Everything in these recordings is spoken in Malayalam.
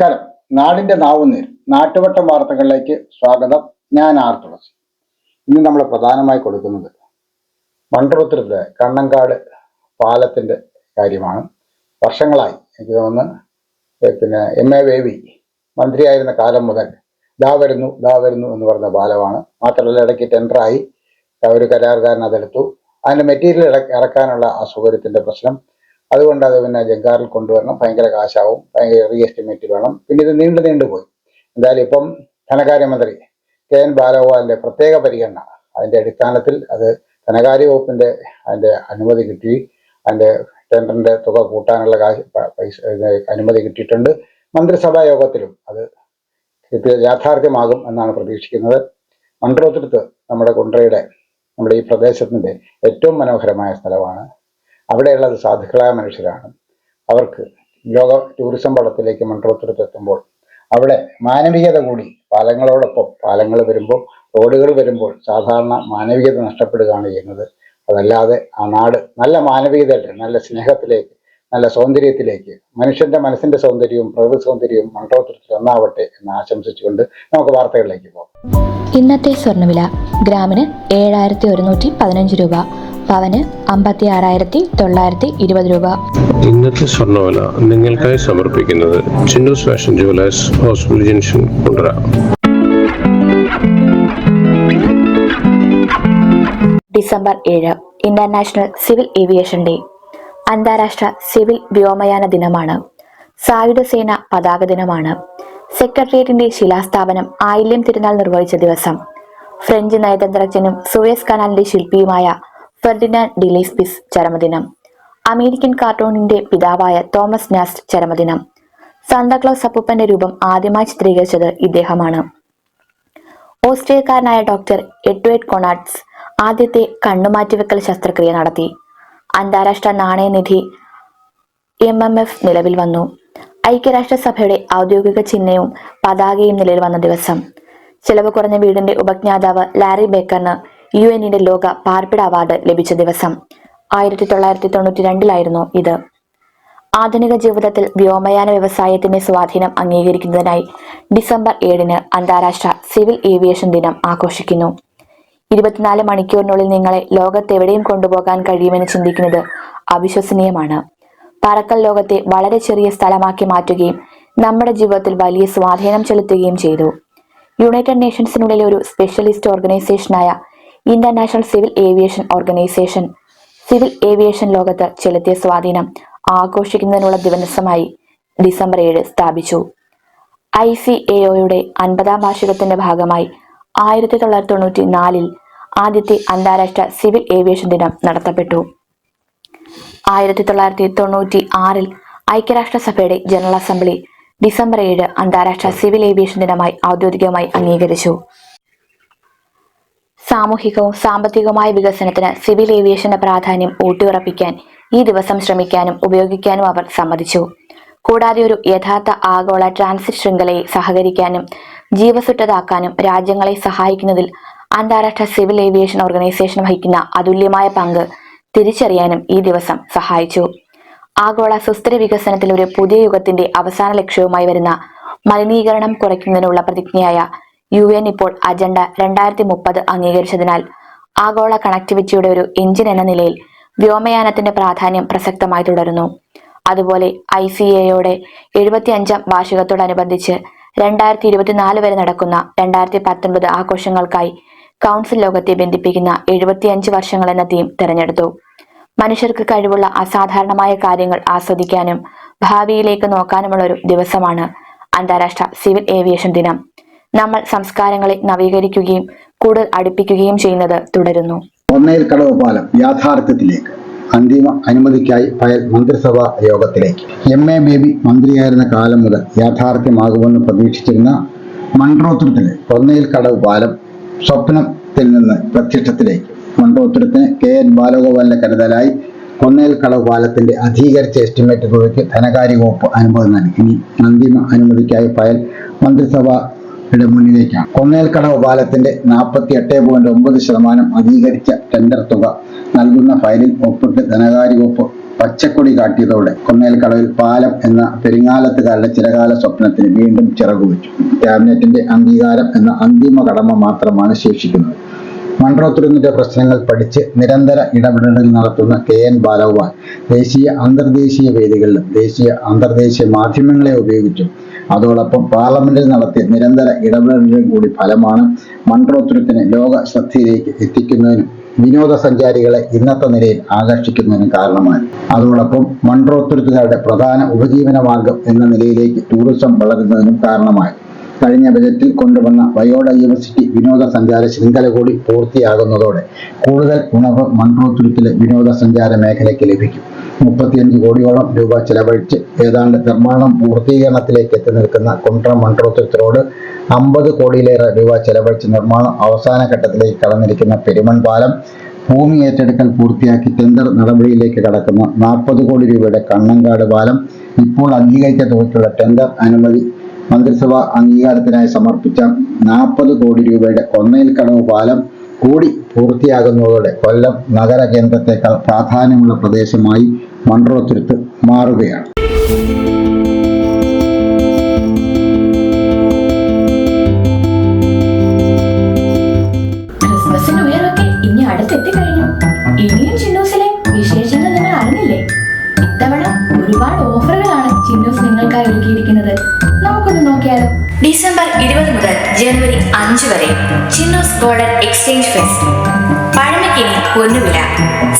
നമസ്കാരം. നാടിന്റെ നാവുനീർ നാട്ടുവട്ടം വാർത്തകളിലേക്ക് സ്വാഗതം. ഞാൻ ആർ തുളസി. ഇന്ന് നമ്മൾ പ്രധാനമായി കൊടുക്കുന്നത് മൺട്രോത്തുരുത്തിലെ കണ്ണങ്കാട് പാലത്തിന്റെ കാര്യമാണ്. വർഷങ്ങളായി എനിക്ക് തോന്നുന്നു എം.എ. ബേബി മന്ത്രിയായിരുന്ന കാലം മുതൽ ദാ വരുന്നു എന്ന് പറഞ്ഞ പാലമാണ്. മാത്രമല്ല ഇടയ്ക്ക് ടെൻഡറായി ഒരു കരാറുകാരൻ അതെടുത്തു. അതിന്റെ മെറ്റീരിയൽ ഇറക്കാനുള്ള അസൗകര്യത്തിന്റെ പ്രശ്നം, അതുകൊണ്ട് അത് ജങ്കാറിൽ കൊണ്ടുവരണം, ഭയങ്കര കാശാവും, ഭയങ്കര റീ എസ്റ്റിമേറ്റ് വേണം. പിന്നെ ഇത് നീണ്ടുപോയി. എന്തായാലും ഇപ്പം ധനകാര്യമന്ത്രി കെ.എൻ. ബാലഗോപാലിന്റെ പ്രത്യേക പരിഗണന അതിന്റെ അടിസ്ഥാനത്തിൽ അത് ധനകാര്യ വകുപ്പിന്റെ അതിന്റെ അനുമതി കിട്ടി. അതിന്റെ ടെൻഡറിന്റെ തുക കൂട്ടാനുള്ള അനുമതി കിട്ടിയിട്ടുണ്ട്. മന്ത്രിസഭാ യോഗത്തിലും അത് യാഥാർത്ഥ്യമാകും എന്നാണ് പ്രതീക്ഷിക്കുന്നത്. മൺട്രോത്തുരുത്ത് നമ്മുടെ ഈ പ്രദേശത്തിന്റെ ഏറ്റവും മനോഹരമായ സ്ഥലമാണ്. അവിടെയുള്ളത് സാധുക്കളായ മനുഷ്യരാണ്. അവർക്ക് ലോക ടൂറിസം പടത്തിലേക്ക് മൺട്രോത്തുരുത്ത് എത്തുമ്പോൾ അവിടെ മാനവികത കൂടി, പാലങ്ങളോടൊപ്പം പാലങ്ങൾ വരുമ്പോൾ, റോഡുകൾ വരുമ്പോൾ സാധാരണ മാനവികത നഷ്ടപ്പെടുകയാണ് ചെയ്യുന്നത്. അതല്ലാതെ ആ നാട് നല്ല മാനവികതയുടെ, നല്ല സ്നേഹത്തിലേക്ക്, നല്ല സൗന്ദര്യത്തിലേക്ക്, മനുഷ്യന്റെ മനസ്സിന്റെ സൗന്ദര്യവും പ്രകൃതി സൗന്ദര്യവും മൺട്രോത്തുരുത്തിൽ ഒന്നാവട്ടെ എന്ന് ആശംസിച്ചുകൊണ്ട് നമുക്ക് വാർത്തകളിലേക്ക് പോകാം. ഇന്നത്തെ സ്വർണ്ണവില ഗ്രാമിന് 7115 രൂപ, പവന് 56,920 രൂപ. ഇന്നത്തെ സ്വർണ്ണവില നിങ്ങൾക്കായി സമർപ്പിക്കുന്നത് Chinnoos fashion jewellers, hospital junction, Kundara. December 7 international Civil aviation day. അന്താരാഷ്ട്ര സിവിൽ വ്യോമയാന ദിനമാണ്. സായുധ സേന പതാക ദിനമാണ്. സെക്രട്ടേറിയറ്റിന്റെ ശിലാസ്ഥാപനം ആയില്യം തിരുനാൾ നിർവഹിച്ച ദിവസം. ഫ്രഞ്ച് നയതന്ത്രജ്ഞനും സൂയസ് കനാലിന്റെ ശില്പിയുമായ ഫെർഡിനാൻഡ് ഡി ലെസ്പിസ് ചരമദിനം. അമേരിക്കൻ കാർട്ടൂണിന്റെ പിതാവായ തോമസ് നാസ്റ്റ് ചരമദിനം. സാന്താക്ലോസ് അപ്പൂപ്പന്റെ രൂപം ആദ്യമായി ചിത്രീകരിച്ചത് ഇദ്ദേഹമാണ്. ഓസ്ട്രിയക്കാരനായ ഡോക്ടർ എഡ്വേർഡ് കൊണാട്സ് ആദ്യത്തെ കണ്ണുമാറ്റിവെക്കൽ ശസ്ത്രക്രിയ നടത്തി. അന്താരാഷ്ട്ര നാണയനിധി MMF നിലവിൽ വന്നു. ഐക്യരാഷ്ട്രസഭയുടെ ഔദ്യോഗിക ചിഹ്നവും പതാകയും നിലവിൽ വന്ന ദിവസം. ചെലവ് കുറഞ്ഞ വീടിന്റെ ഉപജ്ഞാതാവ് ലാരി ബേക്കറിന് UN ലോക പാർപ്പിട അവാർഡ് ലഭിച്ച ദിവസം. 1992 ഇത്. ആധുനിക ജീവിതത്തിൽ വ്യോമയാന വ്യവസായത്തിന്റെ സ്വാധീനം അംഗീകരിക്കുന്നതിനായി ഡിസംബർ 7 അന്താരാഷ്ട്ര സിവിൽ ഏവിയേഷൻ ദിനം ആഘോഷിക്കുന്നു. 24 മണിക്കൂറിനുള്ളിൽ നിങ്ങളെ ലോകത്തെവിടെയും കൊണ്ടുപോകാൻ കഴിയുമെന്ന് ചിന്തിക്കുന്നത് അവിശ്വസനീയമാണ്. പറക്കൽ ലോകത്തെ വളരെ ചെറിയ സ്ഥലമാക്കി മാറ്റുകയും നമ്മുടെ ജീവിതത്തിൽ വലിയ സ്വാധീനം ചെലുത്തുകയും ചെയ്തു. യുണൈറ്റഡ് നേഷൻസിനുള്ളിലെ ഒരു സ്പെഷ്യലിസ്റ്റ് ഓർഗനൈസേഷനായ International Civil Aviation Organization civil aviation ലോകത്ത് ചെലുത്തിയ സ്വാധീനം ആഘോഷിക്കുന്നതിനുള്ള ദിവസമായി ഡിസംബർ 7 സ്ഥാപിച്ചു. ICAOയുടെ 50ാം വാർഷികത്തിന്റെ ഭാഗമായി 1994 ആദ്യത്തെ അന്താരാഷ്ട്ര സിവിൽ ഏവിയേഷൻ ദിനം നടത്തപ്പെട്ടു. 1996 ഐക്യരാഷ്ട്രസഭയുടെ ജനറൽ അസംബ്ലി ഡിസംബർ 7 അന്താരാഷ്ട്ര സിവിൽ ഏവിയേഷൻ ദിനമായി ഔദ്യോഗികമായി അംഗീകരിച്ചു. സാമൂഹികവും സാമ്പത്തികവുമായ വികസനത്തിന് സിവിൽ ഏവിയേഷന്റെ പ്രാധാന്യം ഊട്ടിയുറപ്പിക്കാൻ ഈ ദിവസം ശ്രമിക്കാനും ഉപയോഗിക്കാനും അവർ സമ്മതിച്ചു. കൂടാതെ ഒരു യഥാർത്ഥ ആഗോള ട്രാൻസിറ്റ് ശൃംഖലയെ സഹകരിക്കാനും ജീവസുറ്റതാക്കാനും രാജ്യങ്ങളെ സഹായിക്കുന്നതിൽ അന്താരാഷ്ട്ര സിവിൽ ഏവിയേഷൻ ഓർഗനൈസേഷൻ വഹിക്കുന്ന അതുല്യമായ പങ്ക് തിരിച്ചറിയാനും ഈ ദിവസം സഹായിച്ചു. ആഗോള സുസ്ഥിര വികസനത്തിൽ ഒരു പുതിയ യുഗത്തിന്റെ അവസാന ലക്ഷ്യവുമായി വരുന്ന മലിനീകരണം കുറയ്ക്കുന്നതിനുള്ള പ്രതിജ്ഞയായ UN ഇപ്പോൾ അജണ്ട 2030 അംഗീകരിച്ചതിനാൽ ആഗോള കണക്ടിവിറ്റിയുടെ ഒരു എഞ്ചിൻ എന്ന നിലയിൽ വ്യോമയാനത്തിന്റെ പ്രാധാന്യം പ്രസക്തമായി തുടരുന്നു. അതുപോലെ ICAOയുടെ 75ാം വാർഷികത്തോടനുബന്ധിച്ച് 2024 വരെ നടക്കുന്ന 2019 ആഘോഷങ്ങൾക്കായി കൗൺസിൽ ലോകത്തെ ബന്ധിപ്പിക്കുന്ന 75 വർഷങ്ങൾ എന്ന തീം തിരഞ്ഞെടുത്തു. മനുഷ്യർക്ക് കഴിവുള്ള അസാധാരണമായ കാര്യങ്ങൾ ആസ്വദിക്കാനും ഭാവിയിലേക്ക് നോക്കാനുമുള്ള ഒരു ദിവസമാണ് അന്താരാഷ്ട്ര സിവിൽ ഏവിയേഷൻ ദിനം. നമ്മൾ സംസ്കാരങ്ങളെ നവീകരിക്കുകയും കൂടുതൽ അടുപ്പിക്കുകയും ചെയ്യുന്നത് തുടരുന്നു. ഒന്നേൽക്കടവ് പാലം യാഥാർത്ഥ്യത്തിലേക്ക്. അന്തിമ അനുമതിക്കായി ഫയൽ മന്ത്രിസഭാ യോഗത്തിലേക്ക്. എം.എ. ബേബി മന്ത്രിയായിരുന്ന കാലം മുതൽ യാഥാർത്ഥ്യമാകുമെന്ന് പ്രതീക്ഷിച്ചിരുന്ന മൺട്രോത്തുരുത്തിലെ ഒന്നേൽക്കടവ് പാലം സ്വപ്നത്തിൽ നിന്ന് പ്രത്യക്ഷത്തിലേക്ക്. മൺട്രോത്തുരുത്തിന് കെ.എൻ. ബാലഗോപാലിന്റെ കരുതലായി ഒന്നേൽക്കടവ് പാലത്തിന്റെ അധികരിച്ച എസ്റ്റിമേറ്റ് തുകയ്ക്ക് ധനകാര്യ വകുപ്പ് അനുമതി നൽകി. ഇനി അന്തിമ അനുമതിക്കായി ഫയൽ മന്ത്രിസഭയുടെ മുന്നിലേക്കാണ്. ഒന്നേൽക്കടവ് പാലത്തിന്റെ 48.9% അധികരിച്ച ടെൻഡർ തുക നൽകുന്ന ഫയലിൽ ഒപ്പിട്ട് ധനകാര്യ വകുപ്പ് പച്ചക്കൊടി കാട്ടിയതോടെ കൊന്നേൽക്കടവിൽ പാലം എന്ന പെരിങ്ങാലത്തുകാരുടെ ചിരകാല സ്വപ്നത്തിന് വീണ്ടും ചിറകുവെച്ചു. ക്യാബിനറ്റിന്റെ അംഗീകാരം എന്ന അന്തിമ കടമ മാത്രമാണ് ശേഷിക്കുന്നത്. മൺട്രോത്തുരുത്തിന്റെ പ്രശ്നങ്ങൾ പഠിച്ച് നിരന്തര ഇടപെടലുകൾ നടത്തുന്ന KN ബാലഗോപാൽ ദേശീയ അന്തർദേശീയ വേദികളിലും ദേശീയ അന്തർദേശീയ മാധ്യമങ്ങളെ ഉപയോഗിച്ചും അതോടൊപ്പം പാർലമെന്റിൽ നടത്തിയ നിരന്തര ഇടപെടലുകളുടെ കൂടി ഫലമാണ് മൺട്രോത്തുരത്തിനെ ലോക ശ്രദ്ധയിലേക്ക് എത്തിക്കുന്നതിനും വിനോദസഞ്ചാരികളെ ഇന്നത്തെ നിലയിൽ ആകർഷിക്കുന്നതിനും കാരണമായി. അതോടൊപ്പം മൺട്രോത്തുരുത്തുകാരുടെ പ്രധാന ഉപജീവന മാർഗം എന്ന നിലയിലേക്ക് ടൂറിസം വളരുന്നതിനും കാരണമായി. കഴിഞ്ഞ ബജറ്റിൽ കൊണ്ടുവന്ന ബയോഡൈവേഴ്സിറ്റി വിനോദസഞ്ചാര ശൃംഖല കൂടി പൂർത്തിയാകുന്നതോടെ കൂടുതൽ ഉണർവ് മൺട്രോത്തുരുത്തിലെ വിനോദസഞ്ചാര മേഖലയ്ക്ക് ലഭിക്കും. 35 കോടിയോളം രൂപ ചെലവഴിച്ച് ഏതാണ്ട് നിർമ്മാണം പൂർത്തീകരണത്തിലേക്ക് എത്തി നിൽക്കുന്ന കുണ്ട്രം മൺട്രോത്തുരുത്ത് റോഡ് 50 കോടിയിലേറെ രൂപ ചെലവഴിച്ച് നിർമ്മാണം അവസാന ഘട്ടത്തിലേക്ക് കടന്നിരിക്കുന്ന പെരുമൺ പാലം, ഭൂമി ഏറ്റെടുക്കൽ പൂർത്തിയാക്കി ടെൻഡർ നടപടിയിലേക്ക് കടക്കുന്ന 40 കോടി രൂപയുടെ കണ്ണങ്കാട് പാലം, ഇപ്പോൾ അംഗീകരിച്ച തുകയ്ക്കുള്ള ടെൻഡർ അനുമതി മന്ത്രിസഭാ അംഗീകാരത്തിനായി സമർപ്പിച്ച 40 കോടി രൂപയുടെ കൊന്നേൽക്കടവ് പാലം കൂടി പൂർത്തിയാകുന്നതോടെ കൊല്ലം നഗര കേന്ദ്രത്തെക്കാൾ പ്രാധാന്യമുള്ള പ്രദേശമായി മൺട്രോത്തുരുത്ത് മാറുകയാണ്. ക്രിസ്മസ് ന്യൂ ഇയർ ഒക്കെ ഇനി അടുത്തെത്തിക്കഴിഞ്ഞു. ഇനിയും ചിന്നൂസിലെ വിശേഷങ്ങൾ നിങ്ങൾ അറിഞ്ഞില്ലേ? ഇത്തവണ ഒരുപാട് ഓഫറുകളാണ് ചിന്നൂസ് നിങ്ങൾക്കായി ഒരുക്കിയിരിക്കുന്നത്. നമുക്കൊന്ന് നോക്കിയാലോ? ഡിസംബർ 20 മുതൽ ജനുവരി 5 വരെ ചിന്നൂസ് ഗോൾഡൻ എക്സ്ചേഞ്ച് ഫെസ്റ്റ്. പഴമയ്ക്കിനി പൊന്നുവില.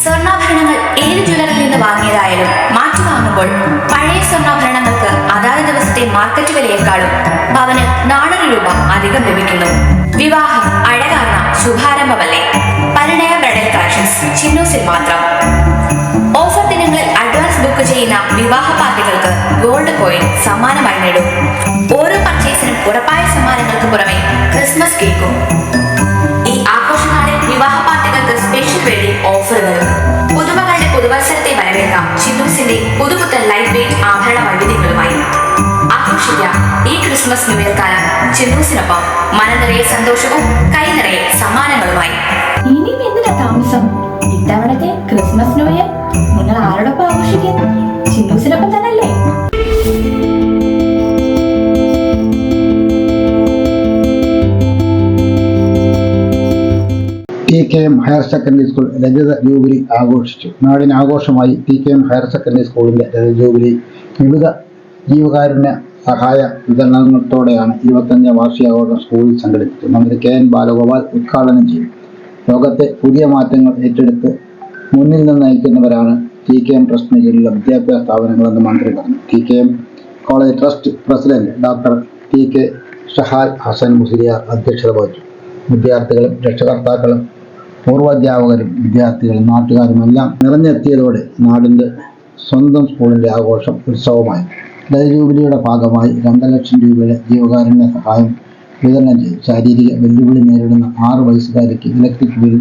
സ്വർണ്ണാഭരണങ്ങൾ ഏത് ജ്വല്ലറിയിൽ നിന്ന് വാങ്ങിയതായാലും മാറ്റി വാങ്ങുമ്പോൾ പഴയ സ്വർണ്ണാഭരണങ്ങൾക്ക് അതാത് ദിവസത്തെ മാർക്കറ്റ് വിലയേക്കാളും പവന് 400 രൂപ അധികം ലഭിക്കുന്നു. വിവാഹം അഴകാർന്ന ശുഭാരംഭമല്ലേ? പരിണയ ബ്രൈഡൽ കളക്ഷൻസ് ചിന്നൂസിൽ മാത്രം. ഓഫർ ദിനങ്ങളിൽ അഡ്വാൻസ് ബുക്ക് ചെയ്യുന്ന വിവാഹ പാർട്ടികൾക്ക് ഗോൾഡ് കോയിൻ സമ്മാനമായി നേടും. ഓരോ പർച്ചേസിനും ഉറപ്പായ സമ്മാനങ്ങൾക്ക് പുറമെ ക്രിസ്മസ് കേക്കും. ഈ ആഘോഷനാളിൽ വിവാഹ പാർട്ടികൾക്ക് സ്പെഷ്യൽ വെഡിംഗ് ഓഫറുകളും. പുതുമകളുടെ പുതുവത്സരത്തെ വരവേൽക്കാം ചിന്നൂസിന്റെ പുതുപുത്തൻ ലൈറ്റ് വെയിറ്റ് ആഭരണ വൈവിധ്യങ്ങളുമായി. ആഘോഷിക്കാം ഈ ക്രിസ്മസ് ന്യൂ ഇയർ കാലം ചിന്നൂസിനൊപ്പം. മനനിറയെ സന്തോഷവും കൈ നിറയെ സമ്മാനങ്ങളുമായി. ഇനിയും എന്തിനാ താമസം? ഇത്തവണത്തെ ക്രിസ്മസ് ന്യൂ ഇയർ നിങ്ങൾ ആരോടൊപ്പം ആഘോഷിക്കും? ചിന്നൂസിനൊപ്പം തന്നെയല്ലേ? TKM ഹയർ സെക്കൻഡറി സ്കൂൾ രജത ജൂബിലി ആഘോഷിച്ചു. നാടിന് ആഘോഷമായി TKM ഹയർ സെക്കൻഡറി സ്കൂളിന്റെ രജത ജൂബിലി വിവിധ ജീവകാരുണ്യ സഹായ വിതരണത്തോടെയാണ് 25ാം വാർഷികാഘോഷം സ്കൂളിൽ സംഘടിപ്പിച്ചത്. മന്ത്രി KN ബാലഗോപാൽ ഉദ്ഘാടനം ചെയ്തു. ലോകത്തെ പുതിയ മാറ്റങ്ങൾ ഏറ്റെടുത്ത് മുന്നിൽ നിന്ന് നയിക്കുന്നവരാണ് TKM ട്രസ്റ്റിന് കീഴിലുള്ള വിദ്യാഭ്യാസ സ്ഥാപനങ്ങളെന്ന് മന്ത്രി പറഞ്ഞു. TKM college trust president doctor TK Shahal Hasan Musliyar അധ്യക്ഷത വഹിച്ചു. വിദ്യാർത്ഥികളും രക്ഷകർത്താക്കളും പൂർവ്വാധ്യാപകരും വിദ്യാർത്ഥികളും നാട്ടുകാരുമെല്ലാം നിറഞ്ഞെത്തിയതോടെ നാടിന്റെ സ്വന്തം സ്കൂളിന്റെ ആഘോഷം ഉത്സവമായി. രജത ജൂബിലിയുടെ ഭാഗമായി 2 ലക്ഷം രൂപയുടെ ജീവകാരുണ്യ സഹായം വിതരണം ചെയ്തു. ശാരീരിക വെല്ലുവിളി നേരിടുന്ന 6 വയസ്സുകാരിക്ക് ഇലക്ട്രിക് വീൽ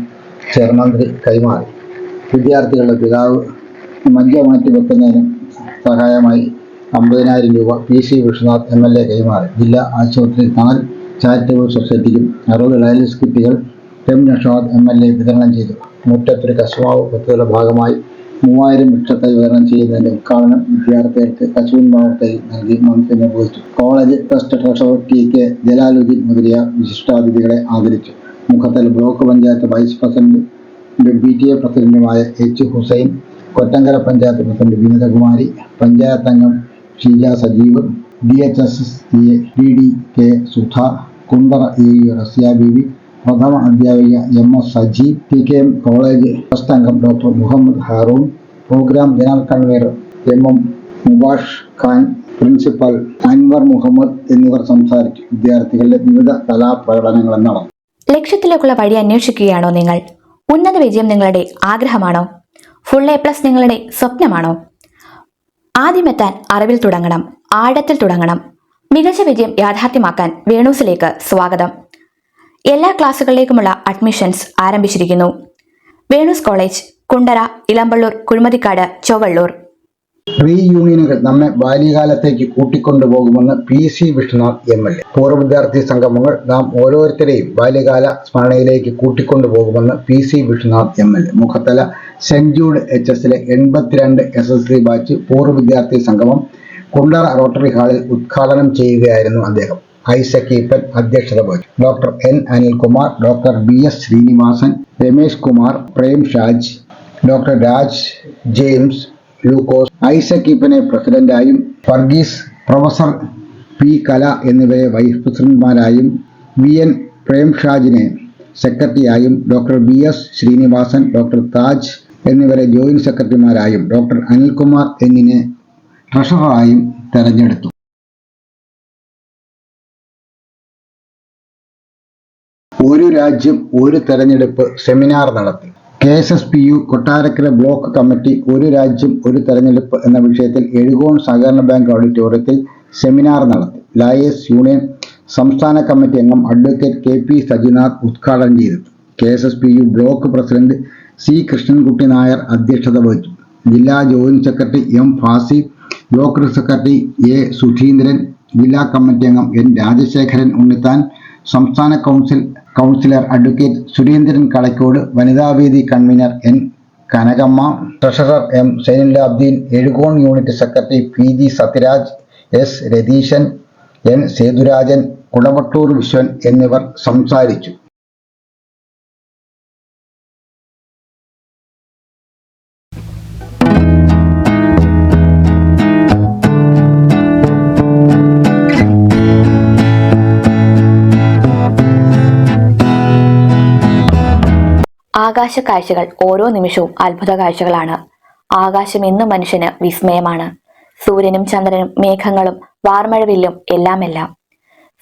ചെയർ മന്ത്രി കൈമാറി. വിദ്യാർത്ഥികളുടെ പിതാവ് മജ്ജ മാറ്റിവെക്കുന്നതിന് സഹായമായി 50,000 രൂപ PC വിശ്വനാഥ് MLA കൈമാറി. ജില്ലാ ആശുപത്രി തണൽ ചാരിറ്റബിൾ സൊസൈറ്റിക്കും 60 ഡയാലിസിസ് കിറ്റുകൾ നഷാദ് MLA വിതരണം ചെയ്തു. മുറ്റത്തൊരു കശുമാവ് പദ്ധതിയുടെ ഭാഗമായി 3000 വൃക്ഷത്തൈ വിതരണം ചെയ്യുന്നതിന്റെ ഉദ്ഘാടനം വിദ്യാർത്ഥികൾക്ക് കശുവിൻ മാവ് തൈ നൽകി മന്ത്രി നിർവഹിച്ചു. College trust treasurer TK Jalaluddin മുദ്രിയ വിശിഷ്ടാതിഥികളെ ആദരിച്ചു. Mukhathala block panchayat vice president PTA പ്രസിഡന്റുമായ H ഹുസൈൻ, കൊറ്റങ്കര പഞ്ചായത്ത് പ്രസിഡന്റ് വിനീതകുമാരി, പഞ്ചായത്ത് അംഗം Sheeja Sajeev, DHSSA DDK Sudha, Kundara AU Raziya ബീവി, പ്രഥമ അധ്യാപിക MS Sajeev, TKM college trust അംഗം doctor Muhammad Haroon, programme general convener MM Mubash Khan, principal Anwar Muhammad എന്നിവർ സംസാരിച്ചു. വിദ്യാർത്ഥികളുടെ വിവിധ കലാപ്രകടനങ്ങളും നടന്നു. ലക്ഷ്യത്തിലേക്കുള്ള വഴി അന്വേഷിക്കുകയാണോ നിങ്ങൾ? ഉന്നത വിജയം നിങ്ങളുടെ ആഗ്രഹമാണോ? ഫുൾ A+ നിങ്ങളുടെ സ്വപ്നമാണോ? ആദ്യമെത്താൻ അറിവിൽ തുടങ്ങണം, ആഴത്തിൽ തുടങ്ങണം. മികച്ച വിജയം യാഥാർത്ഥ്യമാക്കാൻ വേണൂസിലേക്ക് സ്വാഗതം. എല്ലാ ക്ലാസുകളിലേക്കുമുള്ള അഡ്മിഷൻസ് ആരംഭിച്ചിരിക്കുന്നു. വേണൂസ് കോളേജ്, കുണ്ടറ, ഇളമ്പള്ളൂർ, കുഴിമതിക്കാട്, ചൊവ്വള്ളൂർ. റീയൂണിയനുകൾ നമ്മെ ബാല്യകാലത്തേക്ക് കൂട്ടിക്കൊണ്ടുപോകുമെന്ന് PC വിശ്വനാഥ് MLA. പൂർവ്വ വിദ്യാർത്ഥി സംഗമങ്ങൾ നാം ഓരോരുത്തരെയും ബാല്യകാല സ്മരണയിലേക്ക് കൂട്ടിക്കൊണ്ടുപോകുമെന്ന് PC Vishwanath MLA. Mukhathala saint Jude HS 82 SSLC batch പൂർവ്വ വിദ്യാർത്ഥി സംഗമം കുണ്ടറ റോട്ടറി ഹാളിൽ ഉദ്ഘാടനം ചെയ്യുകയായിരുന്നു അദ്ദേഹം. ഐസക് ഈപ്പൻ അധ്യക്ഷത വഹിച്ചു. Doctor N. Anilkumar, doctor BS Srinivasan, Ramesh Kumar, Prem Shaj, doctor Raj James Lukose Isaac ഈപ്പനെ പ്രസിഡന്റായും വർഗീസ്, പ്രൊഫസർ P. കല എന്നിവരെ വൈസ് പ്രസിഡന്റുമാരായും VN പ്രേംഷാജിനെ സെക്രട്ടറിയായും doctor BS Srinivasan, doctor Taj എന്നിവരെ ജോയിന്റ് സെക്രട്ടറിമാരായും ഡോക്ടർ അനിൽകുമാർ എന്നിനെ ട്രഷററായും തെരഞ്ഞെടുത്തു. ഒരു രാജ്യം ഒരു തെരഞ്ഞെടുപ്പ് സെമിനാർ നടത്തി. KSSPU കൊട്ടാരക്കര ബ്ലോക്ക് കമ്മിറ്റി ഒരു രാജ്യം ഒരു തെരഞ്ഞെടുപ്പ് എന്ന വിഷയത്തിൽ എഴുകോൺ സഹകരണ ബാങ്ക് ഓഡിറ്റോറിയത്തിൽ സെമിനാർ നടത്തി. ലയേഴ്സ് യൂണിയൻ സംസ്ഥാന കമ്മിറ്റി അംഗം അഡ്വക്കേറ്റ് KP സജിനാഥ് ഉദ്ഘാടനം ചെയ്തു. KSSPU block president C. Krishnankutty Nair അധ്യക്ഷത വഹിച്ചു. ജില്ലാ joint secretary M. Fasi, block secretary A. Sudheendran, ജില്ലാ കമ്മിറ്റി അംഗം N. രാജശേഖരൻ ഉണ്ണിത്താൻ, സംസ്ഥാന കൗൺസിലർ അഡ്വക്കേറ്റ് സുരേന്ദ്രൻ കളക്കോട്, വനിതാവേദി convener N. Kanakamma, treasurer M. Sainulabdeen, Ezhukone unit secretary PG Sathyaraj, S. Ratheesan, N. Sethurajan, Kudavattoor Viswan എന്നിവർ സംസാരിച്ചു. ആകാശ കാഴ്ചകൾ ഓരോ നിമിഷവും അത്ഭുത കാഴ്ചകളാണ്. ആകാശം എന്നും മനുഷ്യന് വിസ്മയമാണ്. സൂര്യനും ചന്ദ്രനും മേഘങ്ങളും വാർമഴവില്ലും എല്ലാം.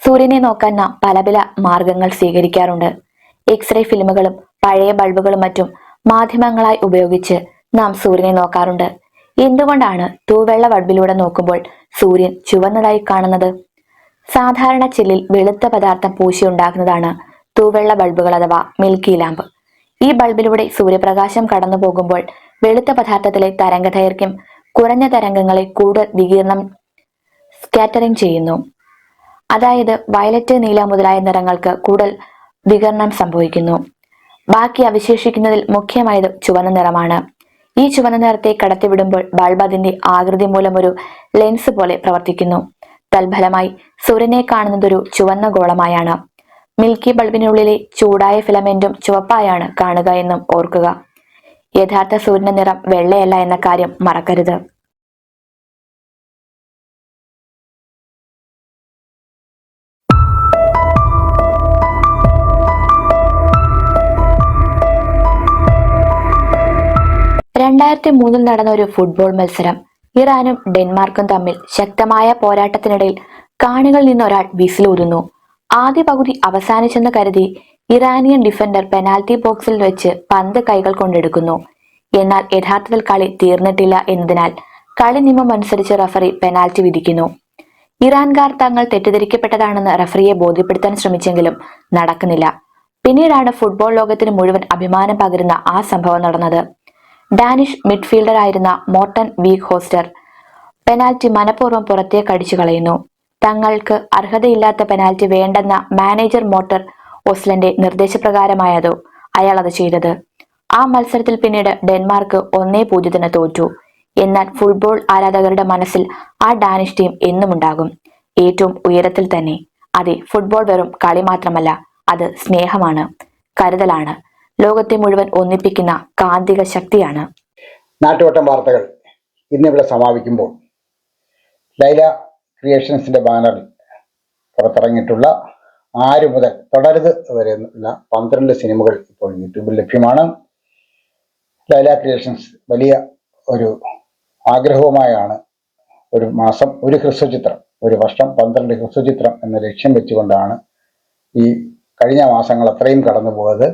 സൂര്യനെ നോക്കാൻ നാം പല മാർഗങ്ങൾ സ്വീകരിക്കാറുണ്ട്. എക്സ്റേ ഫിലിമുകളും പഴയ ബൾബുകളും മറ്റും മാധ്യമങ്ങളായി ഉപയോഗിച്ച് നാം സൂര്യനെ നോക്കാറുണ്ട്. എന്തുകൊണ്ടാണ് തൂവെള്ള ബൾബിലൂടെ നോക്കുമ്പോൾ സൂര്യൻ ചുവന്നതായി കാണുന്നത്? സാധാരണ ചില്ലിൽ വെളുത്ത പദാർത്ഥം പൂശിയുണ്ടാക്കുന്നതാണ് തൂവെള്ള ബൾബുകൾ അഥവാ മിൽക്കി ലാമ്പ്. ഈ ബൾബിലൂടെ സൂര്യപ്രകാശം കടന്നു പോകുമ്പോൾ വെളുത്ത പദാർത്ഥത്തിലെ തരംഗദൈർഘ്യം കുറഞ്ഞ തരംഗങ്ങളെ കൂടുതൽ വികിരണം സ്കാറ്ററിംഗ് ചെയ്യുന്നു. അതായത് വയലറ്റ്, നീല മുതലായ നിറങ്ങൾക്ക് കൂടുതൽ വികിരണം സംഭവിക്കുന്നു. ബാക്കി അവശേഷിക്കുന്നതിൽ മുഖ്യമായത് ചുവന്ന നിറമാണ്. ഈ ചുവന്ന നിറത്തെ കടത്തിവിടുമ്പോൾ ബൾബ് അതിന്റെ ആകൃതി മൂലം ഒരു ലെൻസ് പോലെ പ്രവർത്തിക്കുന്നു. തൽഫലമായി സൂര്യനെ കാണുന്നതൊരു ചുവന്ന ഗോളമായാണ്. മിൽക്കി ബൾബിനുള്ളിലെ ചൂടായ ഫിലമെന്റും ചുവപ്പായാണ് കാണുക എന്നും ഓർക്കുക. യഥാർത്ഥ സൂര്യന്റെ നിറം വെള്ളയല്ല എന്ന കാര്യം മറക്കരുത്. ൽ നടന്ന ഒരു ഫുട്ബോൾ മത്സരം. ഇറാനും ഡെൻമാർക്കും തമ്മിൽ ശക്തമായ പോരാട്ടത്തിനിടയിൽ കാണികളിൽ നിന്നൊരാൾ വിസിലൂതുന്നു. ആദ്യ പകുതി അവസാനിച്ചെന്ന് കരുതി ഇറാനിയൻ ഡിഫൻഡർ പെനാൽറ്റി ബോക്സിൽ വെച്ച് പന്ത് കൈകൾ കൊണ്ടെടുക്കുന്നു. എന്നാൽ യഥാർത്ഥത്തിൽ കളി തീർന്നിട്ടില്ല എന്നതിനാൽ കളി നിയമം അനുസരിച്ച് റഫറി പെനാൽറ്റി വിധിക്കുന്നു. ഇറാൻകാർ തങ്ങൾ തെറ്റിദ്ധരിക്കപ്പെട്ടതാണെന്ന് റഫറിയെ ബോധ്യപ്പെടുത്താൻ ശ്രമിച്ചെങ്കിലും നടക്കുന്നില്ല. പിന്നീടാണ് ഫുട്ബോൾ ലോകത്തിന് മുഴുവൻ അഭിമാനം പകരുന്ന ആ സംഭവം നടന്നത്. ഡാനിഷ് മിഡ്ഫീൽഡറായിരുന്ന മോർട്ടൻ വീക്ക് ഹോസ്റ്റർ പെനാൽറ്റി മനഃപൂർവ്വം പുറത്തേക്ക് അടിച്ചു കളയുന്നു. തങ്ങൾക്ക് അർഹതയില്ലാത്ത പെനാൽറ്റി വേണ്ടെന്ന മാനേജർ മോട്ടർ ഓസ്ലന്റെ നിർദ്ദേശപ്രകാരമായതോ അയാൾ അത് ചെയ്തത്. ആ മത്സരത്തിൽ പിന്നീട് ഡെൻമാർക്ക് 1-0 തോറ്റു. എന്നാൽ ഫുട്ബോൾ ആരാധകരുടെ മനസ്സിൽ ആ ഡാനിഷ് ടീം എന്നും ഉണ്ടാകും, ഏറ്റവും ഉയരത്തിൽ തന്നെ. അതെ, ഫുട്ബോൾ വെറും കളി മാത്രമല്ല, അത് സ്നേഹമാണ്, കരുതലാണ്, ലോകത്തെ മുഴുവൻ ഒന്നിപ്പിക്കുന്ന കാന്തിക ശക്തിയാണ്. നാട്ടുവട്ടം വാർത്തകൾ ഇന്നിവിടെ സമാപിക്കുമ്പോൾ ലൈല ക്രിയേഷൻസിന്റെ ബാനറിൽ പുറത്തിറങ്ങിയിട്ടുള്ള 6 മുതൽ തുടരുത് വരെയുള്ള 12 സിനിമകൾ ഇപ്പോൾ യൂട്യൂബിൽ ലഭ്യമാണ്. ലൈല ക്രിയേഷൻസ് വലിയ ഒരു ആഗ്രഹവുമായാണ് ഒരു മാസം ഒരു ഹ്രസ്വചിത്രം, ഒരു വർഷം 12 ഹ്രസ്വചിത്രം എന്ന ലക്ഷ്യം വെച്ചുകൊണ്ടാണ് ഈ കഴിഞ്ഞ മാസങ്ങൾ അത്രയും കടന്നുപോയത്.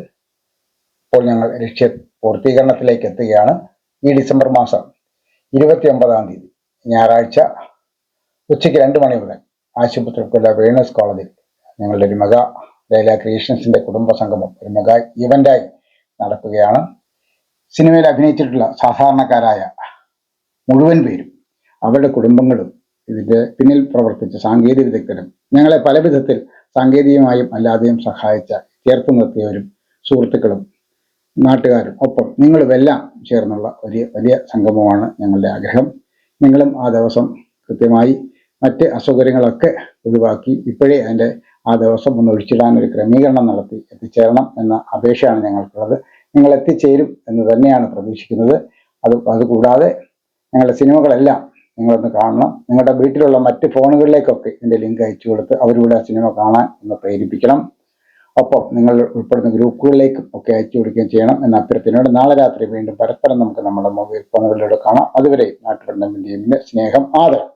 ഇപ്പോൾ ഞങ്ങൾ ലക്ഷ്യ പൂർത്തീകരണത്തിലേക്ക് എത്തുകയാണ്. ഈ ഡിസംബർ മാസം 29-ാം തീയതി ഞായറാഴ്ച ഉച്ചയ്ക്ക് 2 മണി മുതൽ ആശുപത്രിക്കുള്ള വേണേഴ്സ് കോളേജിൽ ഞങ്ങളുടെ ഒരു മെഗാ ലൈല ക്രിയേഷൻസിന്റെ കുടുംബ സംഗമം ഒരു മെഗാ ഇവന്റായി നടക്കുകയാണ്. സിനിമയിൽ അഭിനയിച്ചിട്ടുള്ള സാധാരണക്കാരായ മുഴുവൻ പേരും അവരുടെ കുടുംബങ്ങളും ഇതിന്റെ പിന്നിൽ പ്രവർത്തിച്ച സാങ്കേതിക വിദഗ്ധരും ഞങ്ങളെ പല വിധത്തിൽ സാങ്കേതികമായും അല്ലാതെയും സഹായിച്ച ചേർത്ത് നിർത്തിയവരും സുഹൃത്തുക്കളും നാട്ടുകാരും ഒപ്പം നിങ്ങളുമെല്ലാം ചേർന്നുള്ള ഒരു വലിയ സംഗമമാണ് ഞങ്ങളുടെ ആഗ്രഹം. നിങ്ങളും ആ ദിവസം കൃത്യമായി മറ്റ് അസൗകര്യങ്ങളൊക്കെ ഒഴിവാക്കി ഇപ്പോഴേ അതിൻ്റെ ആ ദിവസം ഒന്ന് ഒഴിച്ചിടാൻ ഒരു ക്രമീകരണം നടത്തി എത്തിച്ചേരണം എന്ന അപേക്ഷയാണ് ഞങ്ങൾക്കുള്ളത്. നിങ്ങൾ എത്തിച്ചേരും എന്ന് തന്നെയാണ് പ്രതീക്ഷിക്കുന്നത്. അതുകൂടാതെ ഞങ്ങളുടെ സിനിമകളെല്ലാം നിങ്ങളൊന്ന് കാണണം. നിങ്ങളുടെ വീട്ടിലുള്ള മറ്റ് ഫോണുകളിലേക്കൊക്കെ ഇതിൻ്റെ ലിങ്ക് അയച്ചു കൊടുത്ത് അവരുടെ സിനിമ കാണാൻ ഒന്ന് പ്രേരിപ്പിക്കണം. ഒപ്പം നിങ്ങൾ ഉൾപ്പെടുന്ന ഗ്രൂപ്പുകളിലേക്കും ഒക്കെ അയച്ചു കൊടുക്കുകയും ചെയ്യണം എന്ന അഭ്യർത്ഥനയോട് നാളെ രാത്രി വീണ്ടും പരസ്പരം നമുക്ക് നമ്മുടെ മൊബൈൽ ഫോണുകളിലൂടെ കാണാം. അതുവരെ നാട്ടുപുറം ടീമിന്റെ സ്നേഹം, ആദരം.